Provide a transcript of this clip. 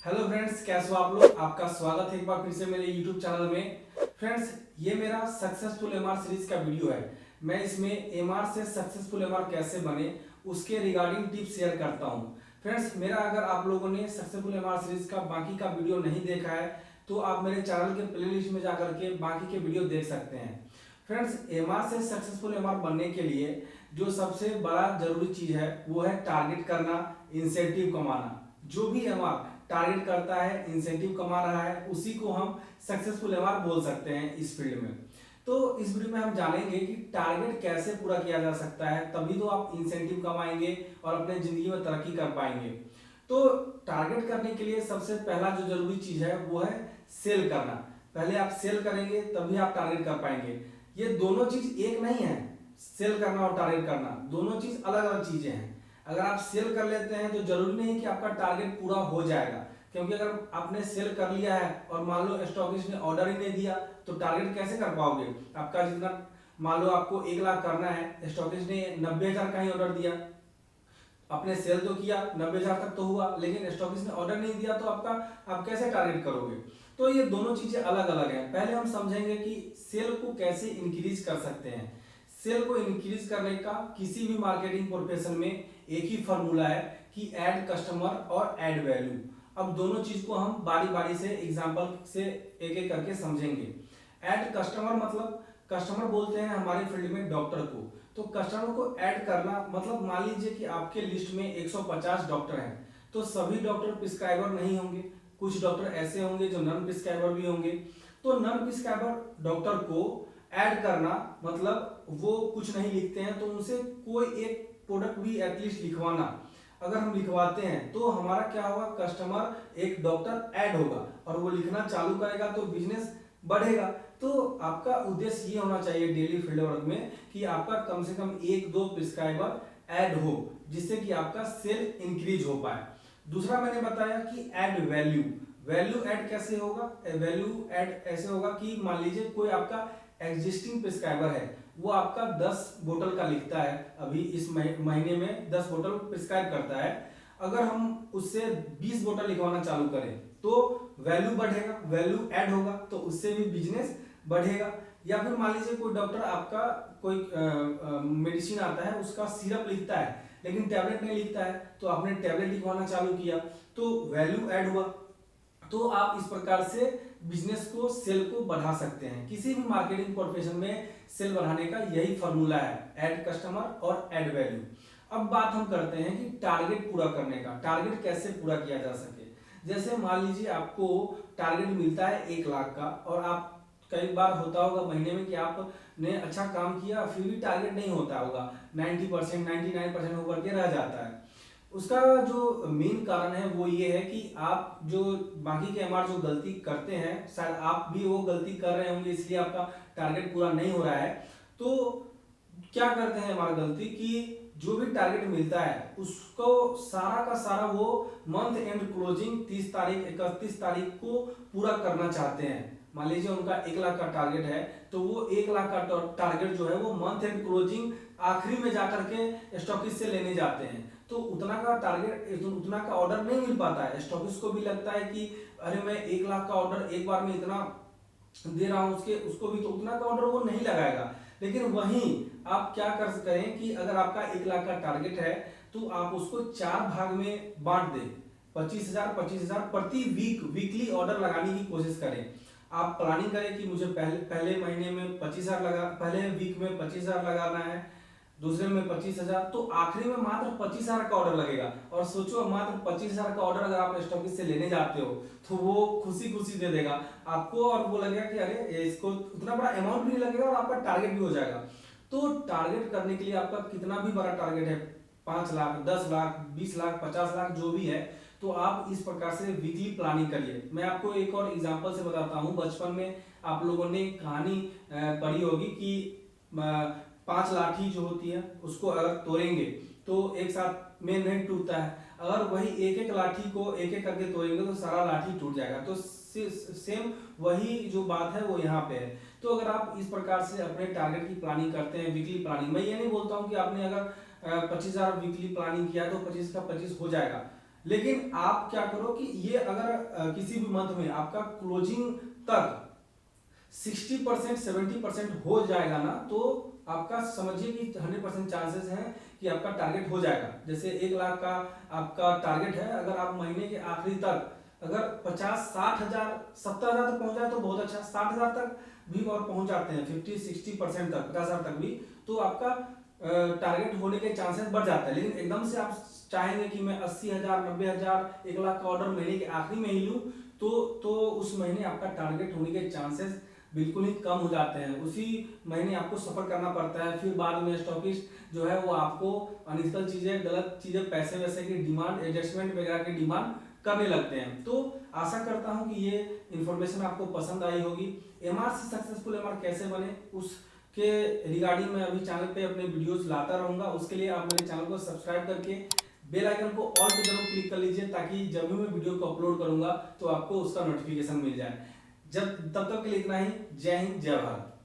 Hello friends, कैसे हो आप लोग। आपका स्वागत है एक बार फिर से मेरे यूट्यूब चैनल में। फ्रेंड्स, ये मेरा सक्सेसफुल एमआर सीरीज का वीडियो है। मैं इसमें एमआर से सक्सेसफुल एमआर कैसे बने उसके रिगार्डिंग टिप्स शेयर करता हूँ। फ्रेंड्स, मेरा अगर आप लोगों ने सक्सेसफुल एमआर सीरीज का बाकी का वीडियो नहीं देखा है तो आप मेरे चैनल के प्लेलिस्ट में जाकर के बाकी के वीडियो देख सकते हैं। फ्रेंड्स, एमआर से सक्सेसफुल एमआर बनने के लिए जो सबसे बड़ा जरूरी चीज है वो है टारगेट करना, इंसेंटिव कमाना। जो भी एमआर टारगेट करता है, इंसेंटिव कमा रहा है, उसी को हम सक्सेसफुल एमआर बोल सकते हैं इस फील्ड में। तो इस वीडियो में हम जानेंगे कि टारगेट कैसे पूरा किया जा सकता है, तभी तो आप इंसेंटिव कमाएंगे और अपने जिंदगी में तरक्की कर पाएंगे। तो टारगेट करने के लिए सबसे पहला जो जरूरी चीज है वो है सेल करना। पहले आप सेल करेंगे तभी आप टारगेट कर पाएंगे। ये दोनों चीज एक नहीं है। सेल करना और टारगेट करना दोनों चीज अलग अलग चीजें हैं। अगर आप सेल कर लेते हैं तो जरूरी नहीं कि आपका टारगेट पूरा हो जाएगा, क्योंकि अगर आपने सेल कर लिया है और मान लो स्टॉकिस्ट ने ऑर्डर ही नहीं दिया तो टारगेट कैसे कर पाओगे। आपका जितना, मान लो आपको 1 लाख करना है, स्टॉकिस्ट ने 90,000 का ही ऑर्डर दिया, आपने सेल तो किया, 90,000 तक तो हुआ, लेकिन स्टॉकिस्ट ने ऑर्डर नहीं दिया तो आप कैसे टारगेट करोगे। तो ये दोनों चीजें अलग अलग हैं। पहले हम समझेंगे कि सेल को कैसे इंक्रीज कर सकते हैं। सेल को इंक्रीज करने का किसी भी मार्केटिंग प्रोफेशन में एक ही फॉर्मूला है कि ऐड कस्टमर और ऐड वैल्यू। अब दोनों चीज को हम बारी बारी से एग्जांपल से एक एक करके समझेंगे। ऐड कस्टमर मतलब, कस्टमर बोलते हैं हमारे फील्ड में डॉक्टर को। तो कस्टमर को ऐड करना मतलब, मान लीजिए कि आपके लिस्ट में 150 डॉक्टर हैं, तो सभी डॉक्टर प्रिस्क्राइबर नहीं होंगे, कुछ डॉक्टर ऐसे होंगे जो नॉन प्रिस्क्राइबर भी होंगे। तो नॉन प्रिस्क्राइबर डॉक्टर को ऐड करना मतलब वो कुछ नहीं लिखते हैं तो उनसे कोई एक प्रोडक्ट भी एटलीस्ट लिखवाना। अगर हम लिखवाते हैं तो हमारा क्या होगा, कस्टमर, एक डॉक्टर ऐड होगा और वो लिखना चालू करेगा तो बिजनेस बढ़ेगा। तो आपका उद्देश्य ये होना चाहिए डेली फील्ड वर्क में कि आपका कम से कम 1-2 प्रिस्क्राइबर ऐड हो, जिससे कि आपका सेल इंक्रीज हो पाए। दूसरा मैंने बताया कि ऐड वैल्यू। वैल्यू ऐड कैसे होगा, वैल्यू ऐड ऐसे होगा कि मान लीजिए कोई आपका एग्जिस्टिंग प्रिस्क्राइबर है, वो आपका 10 बोतल का लिखता है, अभी इस महीने में 10 बोतल प्रिस्क्राइब करता है। अगर हम उससे 20 बोतल लिखवाना चालू करें तो वैल्यू बढ़ेगा, वैल्यू ऐड होगा, तो उससे भी बिजनेस बढ़ेगा। या फिर मान लीजिए कोई डॉक्टर आपका कोई मेडिसिन आता है, उसका सिरप लिखता है लेकिन टैबलेट नहीं लिखता है, तो आपने टैबलेट लिखवाना चालू किया तो वैल्यू ऐड हुआ। तो आप इस प्रकार से बिजनेस को, सेल को बढ़ा सकते हैं। किसी भी मार्केटिंग प्रोफेशन में सेल बढ़ाने का यही फॉर्मूला है, ऐड कस्टमर और ऐड वैल्यू। अब बात हम करते हैं कि टारगेट पूरा करने का, टारगेट कैसे पूरा किया जा सके। जैसे मान लीजिए आपको टारगेट मिलता है 1 लाख का, और आप, कई बार होता होगा महीने में कि आपने अच्छा काम किया फिर भी टारगेट नहीं होता होगा, 90%, 99% होकर के रह जाता है। उसका जो मेन कारण है वो ये है कि आप जो बाकी के एमआर जो गलती करते हैं, शायद आप भी वो गलती कर रहे होंगे, इसलिए आपका टारगेट पूरा नहीं हो रहा है। तो क्या करते हैं एमआर गलती कि जो भी टारगेट मिलता है उसको सारा का सारा वो मंथ एंड क्लोजिंग 30 तारीख 31 तारीख को पूरा करना चाहते हैं। मान लीजिए उनका 1 लाख का टारगेट है तो वो 1 लाख का टारगेट जो है वो मंथ एंड क्लोजिंग आखिरी में जाकर के स्टॉकिस्ट से लेने जाते हैं। तो उतना का टारगेट, उतना का ऑर्डर नहीं मिल पाता है। स्टॉकिस्ट को भी लगता है कि अरे मैं 1 लाख का ऑर्डर एक बार में इतना दे रहा हूं, उसको भी तो उतना का ऑर्डर वो नहीं लगाएगा। लेकिन वहीं आप क्या कर सकते हैं कि अगर आपका 1 लाख का टारगेट है तो आप उसको 4 भाग में बांट दें। 25,000 प्रति वीकली ऑर्डर लगाने की कोशिश करें। आप प्लानिंग करें कि मुझे पहले महीने में 25,000 लगा, पहले वीक में 25,000 लगाना है, दूसरे में 25,000, तो आखिरी में मात्र 25,000 का ऑर्डर लगेगा। और सोचो, मात्र 25,000 का ऑर्डर अगर आप स्टॉकिस्ट से लेने जाते हो तो वो खुशी खुशी दे देगा आपको, और वो लगेगा कि अरे इसको उतना बड़ा अमाउंट भी नहीं लगेगा और आपका टारगेट भी हो जाएगा। तो टारगेट करने के लिए आपका कितना भी बड़ा टारगेट है, 5 लाख, 10 लाख, 20 लाख, 50 लाख, जो भी है, तो आप इस प्रकार से वीकली प्लानिंग करिए। मैं आपको एक और एग्जांपल से बताता हूँ। बचपन में आप लोगों ने कहानी पढ़ी होगी कि 5 लाठी जो होती है उसको अगर तोड़ेंगे तो एक साथ में नहीं टूटता है, अगर वही एक एक लाठी को एक एक करके तोड़ेंगे तो सारा लाठी टूट जाएगा। तो सेम वही जो बात है वो यहाँ पे है। तो अगर आप इस प्रकार से अपने टारगेट की प्लानिंग करते हैं, वीकली प्लानिंग, मैं ये नहीं बोलता हूँ कि आपने अगर 25,000 वीकली प्लानिंग किया तो 25 का 25 हो जाएगा, लेकिन आप क्या करो कि ये अगर किसी भी मंथ में आपका क्लोजिंग तक 60% 70% हो जाएगा ना, तो आपका समझिए कि 100% चांसेस हैं कि आपका टारगेट हो जाएगा। जैसे 1 लाख का आपका टारगेट है, अगर आप महीने के आखिरी तक अगर 50-60 हज़ार 70 हज़ार तक पहुंच जाए तो बहुत अच्छा, 60 हज़ार तक भी और पहुंच जाते हैं, 50-60% तक, 50 हज़ार तक भी, तो आपका टारगेट होने के चांसेस बढ़ जाता है। लेकिन एकदम से आप चाहेंगे कि मैं 80 हज़ार 90 हज़ार 1 लाख का ऑर्डर महीने के आखिरी में ही लूँ, तो उस महीने आपका टारगेट होने के चांसेस बिल्कुल ही कम हो जाते हैं। उसी महीने आपको सफर करना पड़ता है। फिर बाद में स्टॉकिस्ट जो है वो आपको अनइथिकल चीजें, गलत चीजें, पैसे वैसे की डिमांड, एडजस्टमेंट वगैरह की डिमांड करने लगते हैं। तो आशा करता हूं कि ये इंफॉर्मेशन आपको पसंद आई होगी। एमआर से सक्सेसफुल एमआर कैसे बने उसके रिगार्डिंग मैं अभी चैनल पे अपने वीडियोस लाता रहूंगा। उसके लिए आप मेरे चैनल को सब्सक्राइब करके बेल आइकन को ऑल पे जरूर क्लिक कर लीजिए, ताकि जब भी मैं वीडियो को अपलोड करूंगा तो आपको उसका नोटिफिकेशन मिल जाए। जब तब तक के लिए इतना ही। जय हिंद, जय भारत।